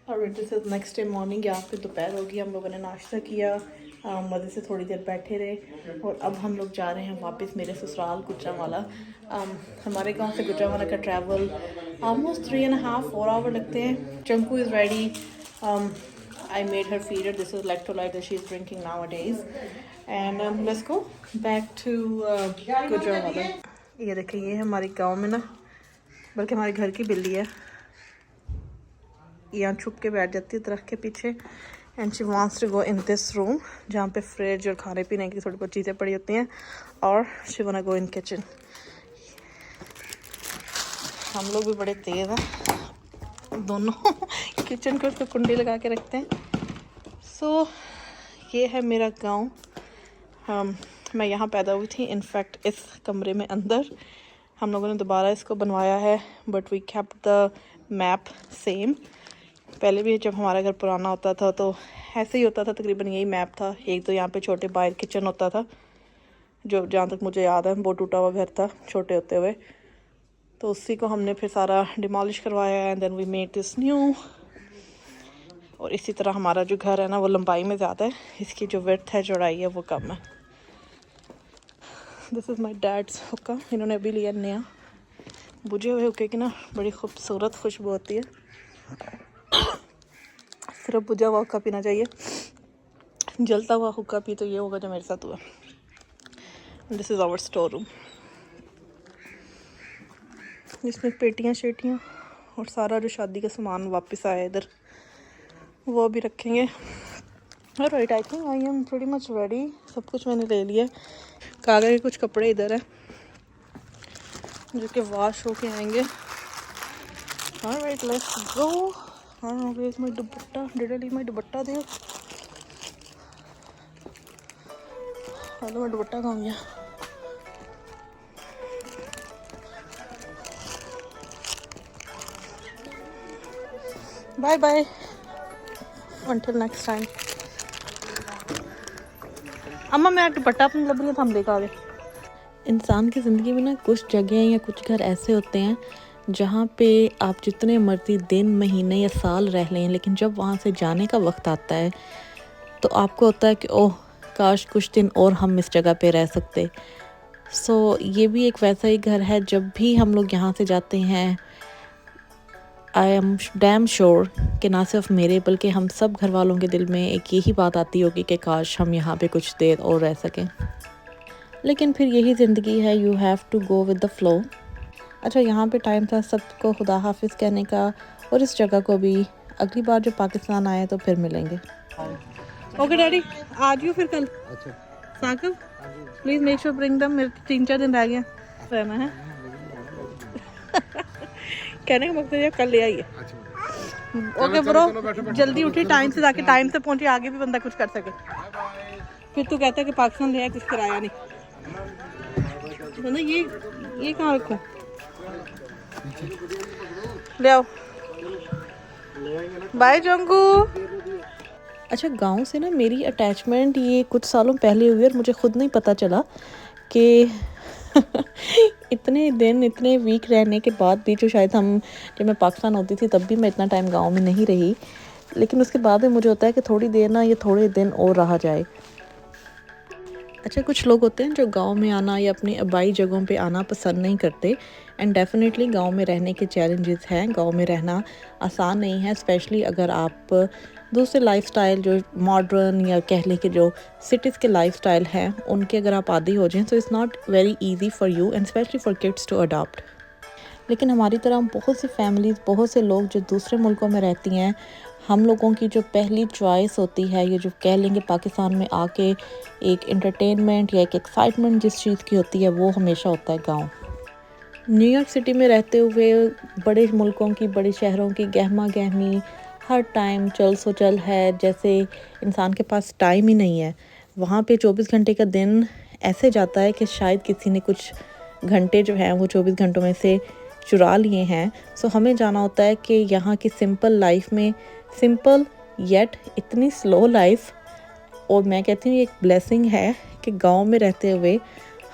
और this is next day morning. यहाँ पे दोपहर होगी, हम लोगों ने नाश्ता किया, मज़े से थोड़ी देर बैठे रहे और अब हम लोग जा रहे हैं वापस मेरे ससुराल गुजरांवाला। हमारे गांव से गुजरांवाला का ट्रैवल ऑलमोस्ट 3.5-4 आवर लगते हैं। Chanku is ready. I made her feed her. This is electrolyte that she's drinking nowadays. And let's go back to Gujranwala. ये देखिए, ये है हमारे गांव में ना, बल्कि हमारे घर की बिल्ली है। यहाँ छुप के बैठ जाती है दरख्त के पीछे। And she wants to go in this room जहाँ पे फ्रिज और खाने पीने की थोड़ी बहुत चीज़ें पड़ी होती हैं, और she want go in kitchen. हम लोग भी बड़े तेज़ हैं दोनों किचन को उसको कुंडी लगा के रखते हैं। सो ये है मेरा गांव। मैं यहाँ पैदा हुई थी, इनफैक्ट इस कमरे में अंदर। हम लोगों ने दोबारा इसको बनवाया है, but we kept the map same. पहले भी जब हमारा घर पुराना होता था तो ऐसे ही होता था, तकरीबन यही मैप था। एक तो यहाँ पे छोटे बाहर किचन होता था, जो जहाँ तक मुझे याद है वो टूटा हुआ घर था छोटे होते हुए, तो उसी को हमने फिर सारा डिमोलिश करवाया and then we made this new. और इसी तरह हमारा जो घर है ना, वो लंबाई में ज़्यादा है, इसकी जो विड्थ है, चौड़ाई है, वो कम है। दिस इज़ माई डैड्स हुक्का। इन्होंने अभी लिया नया। बुझे हुए हुक्के की ना बड़ी खूबसूरत खुशबू होती है। सिर्फ बुझा हुआ हुक्का पीना चाहिए, जलता हुआ हुक्का पी तो ये होगा जो मेरे साथ हुआ। This is our store room, जिसमें पेटियाँ शेटियाँ और सारा जो शादी का सामान वापस आया इधर, वो भी रखेंगे। Right, I think I am pretty much ready. सब कुछ मैंने ले लिया। कागज के कुछ कपड़े इधर है जो कि वॉश होके आएंगे। Right, let's go. Where is my dupatta? Did I leave my dupatta there? Hello, मैं दुपट्टा कहाँ गया? Bye bye, until next time. अम्मा मैं दुपट्टा अपनी लब लिया था, हम लेकर आ गए। इंसान की ज़िंदगी में ना कुछ जगह या कुछ घर ऐसे होते हैं जहाँ पे आप जितने मर्जी दिन, महीने या साल रह लें, लेकिन जब वहाँ से जाने का वक्त आता है तो आपको होता है कि ओह काश कुछ दिन और हम इस जगह पे रह सकते। सो ये भी एक वैसा ही घर है। जब भी हम लोग यहाँ से जाते हैं, आई एम डैम श्योर कि ना सिर्फ मेरे बल्कि हम सब घर वालों के दिल में एक यही बात आती होगी कि काश हम यहाँ पे कुछ देर और रह सकें। लेकिन फिर यही ज़िंदगी है, you have to go with the flow. अच्छा, यहाँ पे टाइम था सबको खुदा हाफिज़ कहने का, और इस जगह को भी अगली बार जो पाकिस्तान आए तो फिर मिलेंगे। ओके डैडी, आ जाइए फिर कल। अच्छा Saqib, please make sure bring them. मेरे 3-4 दिन रह गए रहना है। कहने का मकसद है कल ले आइए। ओके ब्रो, जल्दी उठिए, टाइम से जाके टाइम से पहुँचे, आगे भी बंदा कुछ कर सके। फिर तू कहता है कि पाकिस्तान ले आए, कुछ कराया नहीं। ये कहाँ रखूँ? ले आओ। बाय जंगू। अच्छा, गांव से ना मेरी अटैचमेंट ये कुछ सालों पहले हुई और मुझे खुद नहीं पता चला कि इतने दिन, इतने वीक रहने के बाद भी, जो शायद जब मैं पाकिस्तान होती थी तब भी मैं इतना टाइम गांव में नहीं रही, लेकिन उसके बाद में मुझे होता है कि थोड़ी देर ना, ये थोड़े दिन और रहा जाए। अच्छा, कुछ लोग होते हैं जो गांव में आना या अपनी आबाई जगहों पे आना पसंद नहीं करते, एंड डेफिनेटली गांव में रहने के चैलेंजेस हैं। गांव में रहना आसान नहीं है, स्पेशली अगर आप दूसरे लाइफस्टाइल, जो मॉडर्न या कह लें कि जो सिटीज़ के लाइफस्टाइल हैं, उनके अगर आप आदी हो जाएं, तो it's not very easy for you and specially for kids to adopt. लेकिन हमारी तरह बहुत सी फैमिलीज़, बहुत से लोग जो दूसरे मुल्कों में रहती हैं, हम लोगों की जो पहली चॉइस होती है, ये जो कह लेंगे पाकिस्तान में आके एक एंटरटेनमेंट या एक एक्साइटमेंट जिस चीज़ की होती है, वो हमेशा होता है गांव। न्यूयॉर्क सिटी में रहते हुए बड़े मुल्कों की, बड़े शहरों की गहमा गहमी, हर टाइम चल सो चल है, जैसे इंसान के पास टाइम ही नहीं है। वहाँ पे 24 घंटे का दिन ऐसे जाता है कि शायद किसी ने कुछ घंटे जो हैं वो 24 घंटों में से चुरा लिए हैं। सो हमें जाना होता है कि यहाँ की सिंपल लाइफ में, सिंपल येट इतनी स्लो लाइफ, और मैं कहती हूँ ये एक ब्लेसिंग है कि गांव में रहते हुए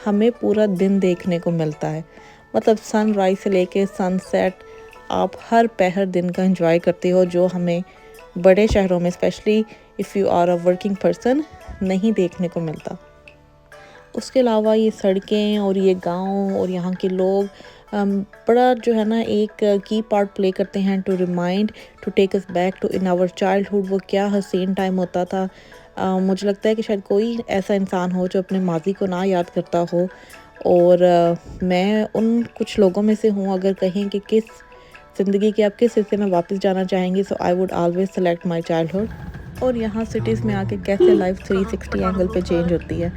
हमें पूरा दिन देखने को मिलता है। मतलब सनराइज से लेके सनसेट आप हर पहर दिन का एंजॉय करते हो, जो हमें बड़े शहरों में specially if you are a working person नहीं देखने को मिलता। उसके अलावा ये सड़कें और ये गांव और यहाँ के लोग बड़ा जो है ना एक की पार्ट प्ले करते हैं to remind to take us back to in our childhood. वो क्या हसीन टाइम होता था। मुझे लगता है कि शायद कोई ऐसा इंसान हो जो अपने माजी को ना याद करता हो, और मैं उन कुछ लोगों में से हूँ। अगर कहें कि किस ज़िंदगी के आप किस हिस्से में वापस जाना चाहेंगे, so I would always select my childhood. और यहाँ सिटीज़ में आके कैसे लाइफ 360 एंगल पे चेंज होती है।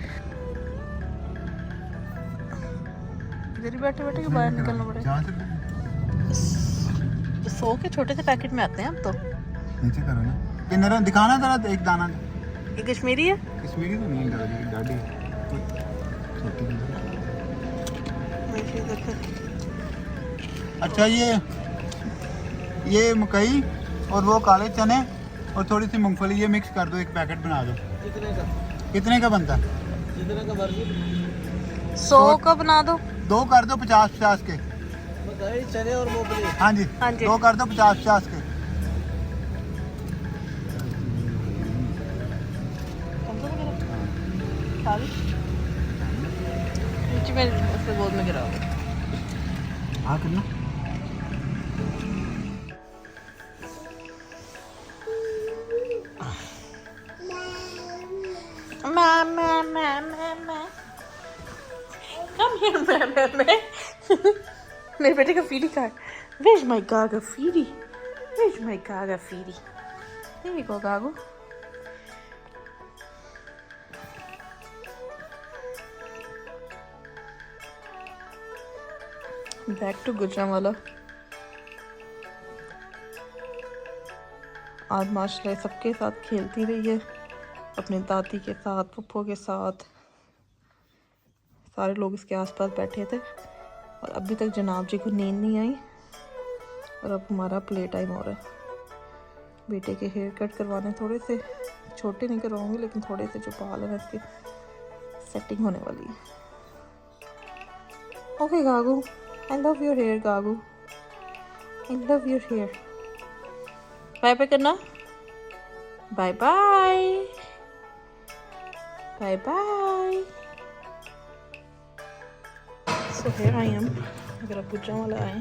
इधर बैठे बैठे बाहर निकलना पड़ेगा। सो के छोटे से पैकेट में आते हैं अब तो। नीचे करो ना, किन्नरा दिखाना जरा एक दाना। ये कश्मीरी है? कश्मीरी तो नहीं है, गाड़ी छोटी। अच्छा ये मकई और वो काले चने और थोड़ी सी मूंगफली, ये मिक्स कर दो, एक पैकेट बना दो। कितने का बनता? जितने का मर्जी। 100 का बना दो। 2 कर दो 50-50 के। चने और मूंगफली। हाँ जी 2 कर दो 50-50 के। नीचे में उसके गोद में गिरा। हाँ करना। Come here, मेरे बेटे का फीडी card. Where's my Gaga feedy? Where's my Gaga feedy? There you go, Gago. Back to Gujranwala. आज माशाल्लाह सबके साथ खेलती रही है, अपने दादी के साथ, पप्पो के साथ। सारे लोग इसके आसपास बैठे थे और अभी तक जनाब जी को नींद नहीं आई। और अब हमारा प्ले टाइम हो रहा है। बेटे के हेयर कट करवाने, थोड़े से छोटे नहीं करवाऊंगी, लेकिन थोड़े से जो बाल है इसकी सेटिंग होने वाली है। Okay Gagu, I love your hair Gagu, I love your hair. Bye bye करना, bye bye, bye bye. So here I am. अगर आप गुजरांवाला आए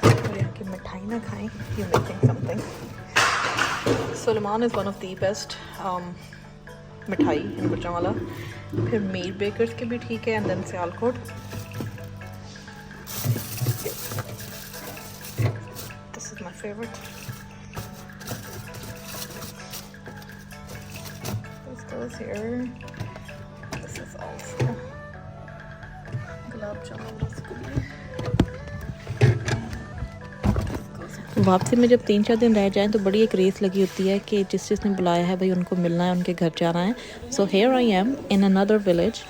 और यहाँ की मिठाई ना खाएं, you missing something. Suleman is one of the best mithai in Gujranwala. फिर मीर बेकर्स के भी ठीक है, and then Sialkot. This is my favourite. This goes here. This is also gulab jamun रसगुल्ले। वापसी में जब 3-4 दिन रह जाएं तो बड़ी एक रेस लगी होती है कि जिसने बुलाया है भाई उनको मिलना है, उनके घर जाना है। सो here I M in another village.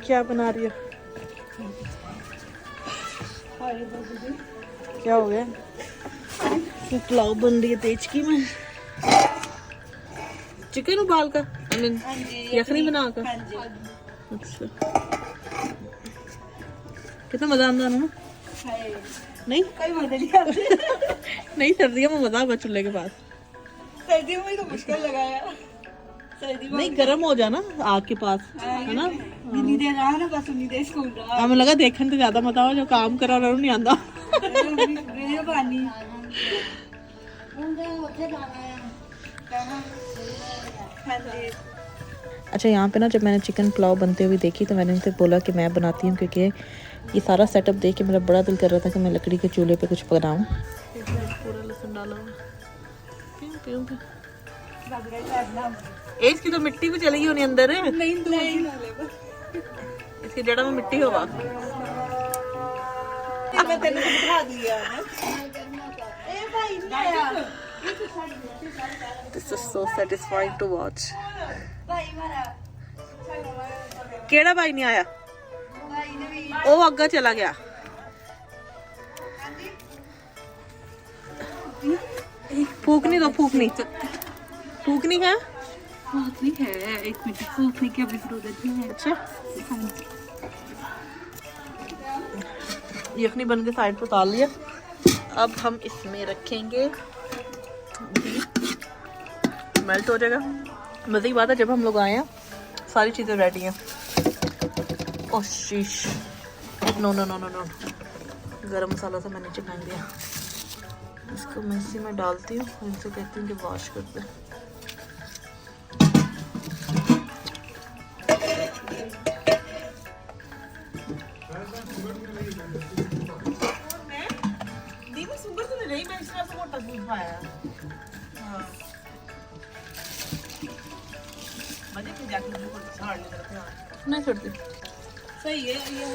क्या बना रही हो? क्या हो गया? पुलाव बन रही है तेजकी में। चिकन उबाल का, यखनी बना कर। अच्छा, कितना मजा आता है ना? नहीं कोई मजा नहीं आता। नहीं, सर्दियों में मजा आगा चूल्हे के पास। सर्दियों में तो मुश्किल लगाया। नहीं, गर्म हो जाना आग के पास, है ना? जितनी देर रहा ना बस उतनी देर स्कूल रहा। हमें लगा देखने तो ज्यादा मजा हो, जो काम करा रहा नहीं आता। पानी अच्छा, यहाँ पे ना जब मैंने चिकन पुलाव बनते हुए देखी तो मैंने उनसे बोला कि मैं बनाती हूँ, क्योंकि ये सारा सेटअप देख के मेरा बड़ा दिल कर रहा था कि मैं लकड़ी के चूल्हे पे कुछ बनाऊँ। पूरा लहसुन डाला इसकी तो मिट्टी भी चली गई होनी अंदर है। नहीं, इसकी जड़ा में मिट्टी होगा। मैं तेरे को दिखा दिया ना। ए भाई नहीं, This is so satisfying to watch. भाई मारा केड़ा भाई नहीं आया? भाई ने भी वो अग्गा चला गया। फूकनी तो फूकनी है। फूकनी है, एक मिनट, फूकनी की अभी जरूरत नहीं है। अच्छा, यखनी बन के साइड पर उतार लिया। अब हम इसमें रखेंगे घी, मेल्ट हो जाएगा। मज़े की बात है, जब हम लोग आए हैं सारी चीज़ें रेडी हैं। Oh sheesh, no no no no no, गरम मसाला से मैं नीचे फेंक दिया। इसको मैं इसी में डालती हूँ, इनसे कहती हूँ कि वॉश कर दे। नहीं छोड़ती, सही है ये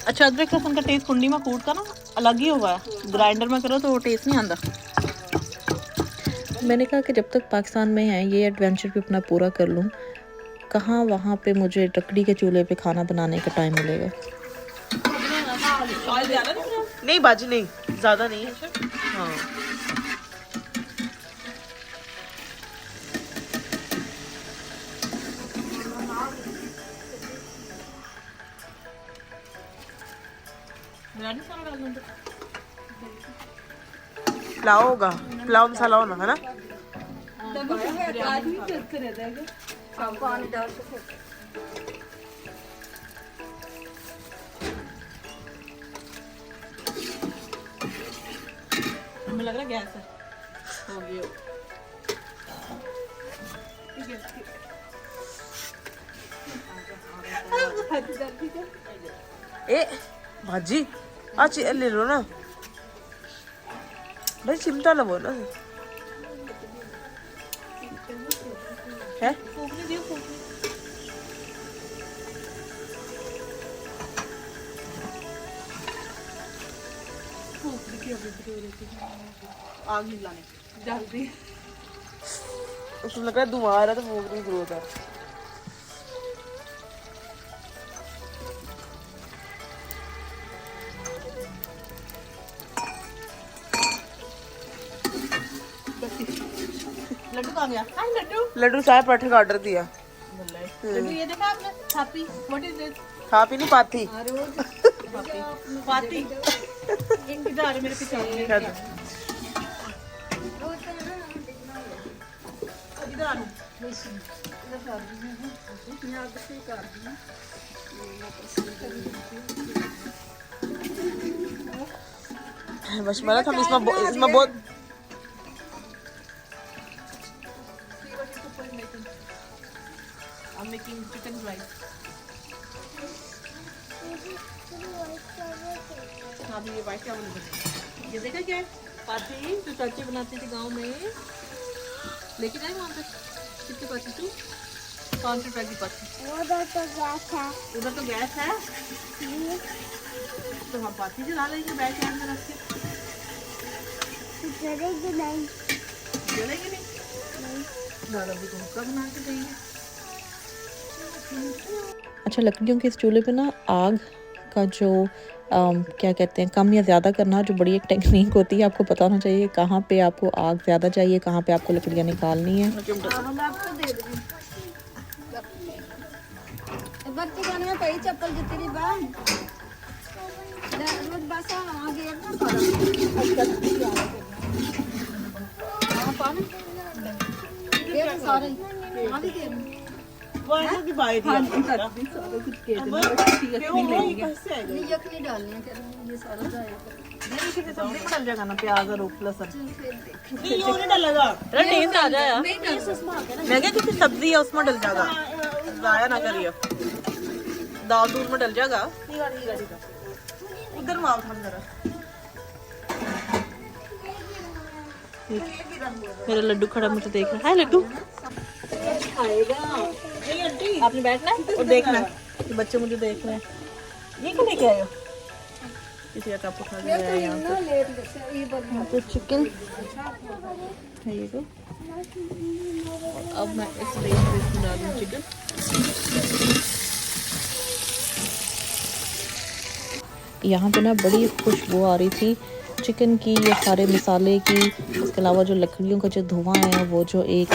अच्छा अदरक लहसुन का टेस्ट कुंडी में कूट का ना अलग ही होगा, ग्राइंडर में करो तो वो टेस्ट नहीं आता। मैंने कहा कि जब तक पाकिस्तान में है ये एडवेंचर भी अपना पूरा कर लूँ, कहाँ वहाँ पे मुझे लकड़ी के चूल्हे पे खाना बनाने का टाइम मिलेगा। नहीं बाजी नहीं, ज़्यादा नहीं है। हाँ पुलाव होगा, पुलाव मसाला होना है ना। हमें लग रहा है गैस है, हो गया। ए भाजी आज ले लो ना भाई, चिमटा लो ना है। आग नहीं लाने जल्दी, उसको लग रहा है धुआं आ रहा है तो फूकने की जरूरत है। लड्डू कहाँ गया? हाय लड्डू। लड्डू चाय पराठे का ऑर्डर दिया। लड्डू ये देखा आपने? थापी, व्हाट इज दिस? खा पी नहीं पाती। पाती इधर आ रहे मेरे पीछे, इधर आ रहे। बस मैंने हम इसमें बहुत I'm making chicken rice. हाँ ये वाइट चावल है। ये देखा क्या है? पाती जो चाची बनाती थी गांव में, लेके जाए वहाँ पे। कितनी पाती तू? 5 रुपए की पाती। उधर तो गैस है। उधर तो गैस है, तो हम पाती जला लेंगे बैठ के अंदर रख के। जलेगी नहीं। जलेगी नहीं? दादा भी को हुक्का बना के देंगे। अच्छा लकड़ियों के इस चूल्हे पे ना आग का जो क्या कहते हैं कम या ज़्यादा करना, जो बड़ी एक टेक्निक होती है। आपको पता होना चाहिए कहाँ पे आपको आग ज़्यादा चाहिए, कहाँ पे आपको लकड़ियाँ निकालनी है। हम आपको दे देंगे। बच्चे खाने में पड़ी चप्पल जितनी बार रोज बसा वहाँ गया ना ये सारे वहाँ भी दे दूँ। वो ऐसा कि बाहर दिया सारा कुछ के देना, नहीं यखनी डालनी है, ये सारा जाएगा। नहीं किसी सब्जी में डल जाएगा ना, प्याज और लहसुन। नहीं ये नहीं डालेगा। अरे टेस्ट आ जाएगा। मैं क्या किसी सब्जी है उसमें डल जाएगा, जाया ना करियो। दाल दूध में डल जाएगा। उधर मार हम जरा। मेरा लड्डू खड़ा मुझे देख रहा है। लड्डू आपने बैठना है और देखना है कि बच्चे मुझे देख रहे हैं। ये क्या लेके आए हो? किसी का कप उठा के आया यहाँ पे चिकन है ये तो। अब मैं इस रेस में डालूँ चिकन। यहाँ पे ना बड़ी खुशबू आ रही थी चिकन की, ये सारे मसाले की, उसके अलावा जो लकड़ियों का जो धुआं है, वो जो एक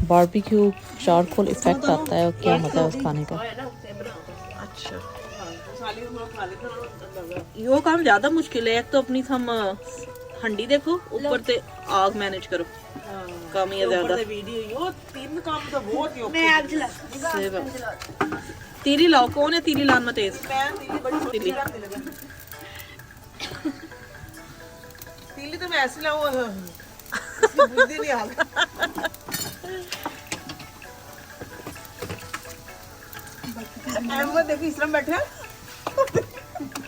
बारबेक्यू चारकोल इफेक्ट आता है, क्या मज़ा है उस खाने का। अच्छा, यो काम ज़्यादा मुश्किल है। एक तो अपनी हम हंडी देखो, ऊपर से आग मैनेज करो, काम ही ज़्यादा। तीली लाओ, कौन है तीली लान में तेज? तीली तीली तो मैं ऐसे लाऊं, बुद्धि नहीं आ रही। अहमद देखो इस तरह बैठे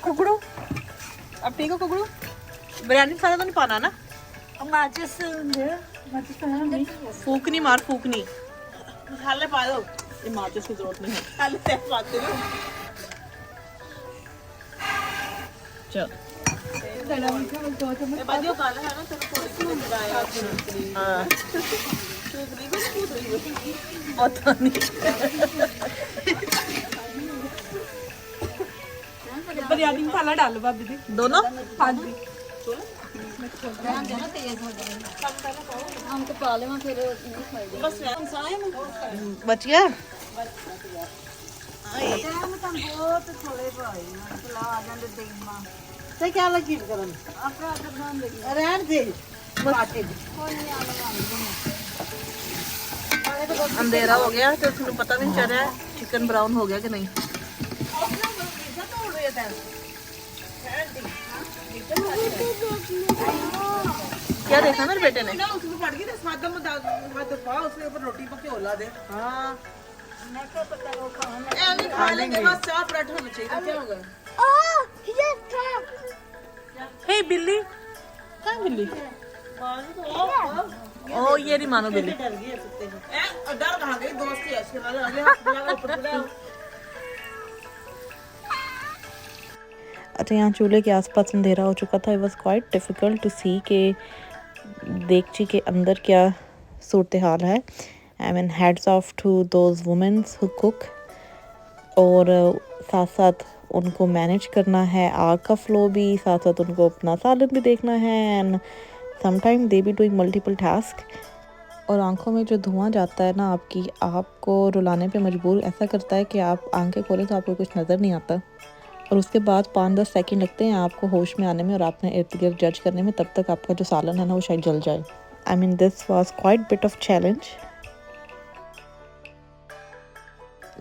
कुकड़ू, अब ठीक हो कुकड़ू? बिरयानी मसाला तो नहीं पाना ना? फूकनी मार, फूकनी मसाले पा दो, ये माचिस की जरूरत नहीं है। मसाले से पाते हो। चल ये बादियों काला है ना, चलो थोड़ी सी लगाया। हाँ, चूक रही बस, चूक रही पता नहीं। बिरयानी मसाला डालो भाभी जी। दोनों? हाँ जी। हम तो पा लेवा फिर नहीं खाएंगे। बस साए में बच गया? बहुत थोड़े भाई चला आ जाते देखना से क्या लगी करन आपका आदर बना देगी रहन दे बाटे कोई नहीं आना अंधेरा हो गया तो तुम्हें पता भी नहीं चल रहा है चिकन ब्राउन हो गया कि नहीं। क्या देखा मेरे बेटे ने? ना उसमें पड़ गई ना सादा मत पा, उसके ऊपर रोटी पके होला दे। हां मैं क्या पता वो खाना ए अभी खा लेंगे, बस चार पराठे होने चाहिए। क्या हो गया? ये था हे बिल्ली, कहाँ बिल्ली? ओ ये नहीं मानो बिल्ली। डर गई है कुत्ते से। ए डर कहां गई? दोस्त है इसके वाले अगले हाथ लगा ऊपर पड़ा। अच्छा, यहाँ चूल्हे के आसपास अंधेरा हो चुका था। It was quite difficult to see के देगची के अंदर क्या सूरत हाल है। I mean hats off to those womens who cook, और साथ साथ उनको मैनेज करना है आग का फ्लो भी, साथ साथ उनको अपना सालन भी देखना है, and sometime they be doing multiple task. और आंखों में जो धुआं जाता है ना आपकी, आपको रुलाने पे मजबूर ऐसा करता है कि आप आंखें खोलें तो आपको कुछ नज़र नहीं आता, और उसके बाद 5-10 सेकंड लगते हैं आपको होश में आने में और आपने इर्द गिर्द जज करने में, तब तक आपका जो सालन है ना वो शायद जल जाए। I mean this was quite bit of challenge,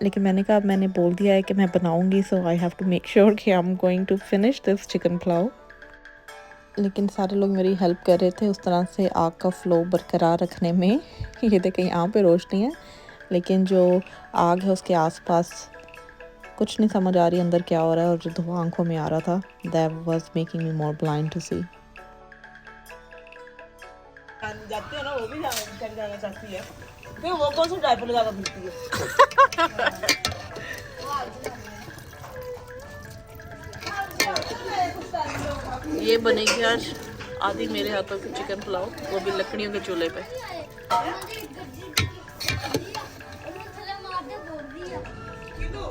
लेकिन मैंने कहा अब मैंने बोल दिया है कि मैं बनाऊंगी, so I have to make sure कि I am going to finish this chicken pulao. लेकिन सारे लोग मेरी हेल्प कर रहे थे उस तरह से आग का फ्लो बरकरार रखने में। ये देखें यहाँ पे रोशनी है, लेकिन जो आग है उसके आसपास कुछ नहीं समझ आ रही अंदर क्या हो रहा है, और जो धुआं आंखों में आ रहा था that was making me more blind to see. जाते हो ना, वो भी जाना चाहती है, फिर वो कौन सा डायपर लगा कर फिरती है। ये बनेगी आज आधी मेरे हाथों की चिकन पुलाव, वो भी लकड़ियों के चूल्हे पे।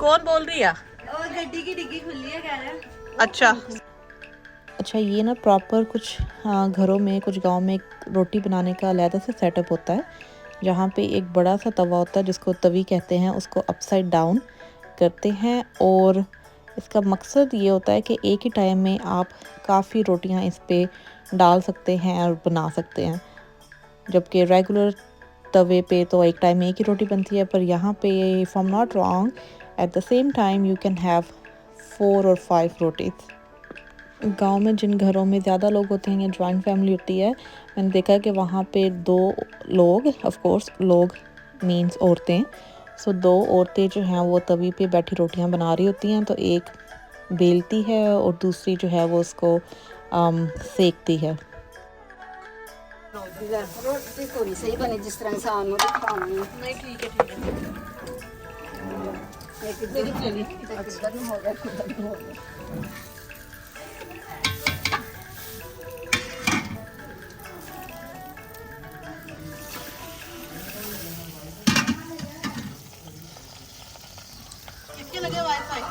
कौन बोल रही है? गड्डी की डिग्गी खुली है कह रहा है। अच्छा, ये ना प्रॉपर कुछ घरों में, कुछ गांव में एक रोटी बनाने का अलग से सेटअप होता है, जहाँ पे एक बड़ा सा तवा होता है जिसको तवी कहते हैं, उसको अपसाइड डाउन करते हैं, और इसका मकसद ये होता है कि एक ही टाइम में आप काफ़ी रोटियां इस पे डाल सकते हैं और बना सकते हैं। जबकि रेगुलर तवे पे तो एक टाइम में एक ही रोटी बनती है, पर यहाँ पे if I am not wrong at the same time you can have 4 or 5 rotis. गांव में जिन घरों में ज़्यादा लोग होते हैं या जॉइंट फैमिली होती है, मैंने देखा कि वहाँ पे 2 लोग, ऑफ कोर्स लोग मीन्स औरतें, सो 2 औरतें जो हैं वो तवी पे बैठी रोटियां बना रही होती हैं, तो एक बेलती है और दूसरी जो है वो उसको सेकती है। रोटी थोड़ी सही बनी जिस तरह इंसान को खानी है। नहीं ठीक है एक इधर हो गया उधर हो गया। किसके लगे वाईफाई?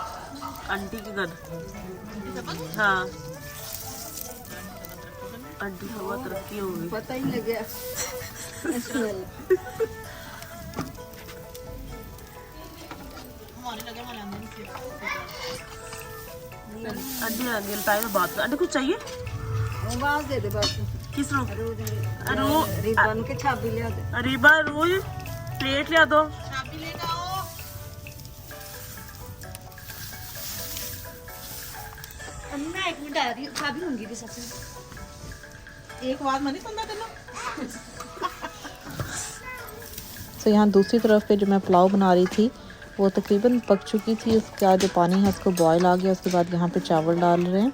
आंटी के घर। हाँ अड्डी हवा तरक्की हो गई। पता ही लग गया स्मेल। अड्डी आगे लटाई में बात अड्डी कुछ चाहिए आवाज दे दे बस। किस रो रोज रो रिबन के छाबी लिया दे। अरीबा रोज प्लेट लिया दो। मैं 1 मिनट आ रही हूँ, छाबी होंगी भी सबसे। एक बात मनी सुनता तेनो। तो यहाँ दूसरी तरफ पे जो मैं पुलाव बना रही थी वो तकरीबन पक चुकी थी। उसका जो पानी है उसको बॉयल आ गया। उसके बाद यहाँ पे चावल डाल रहे हैं।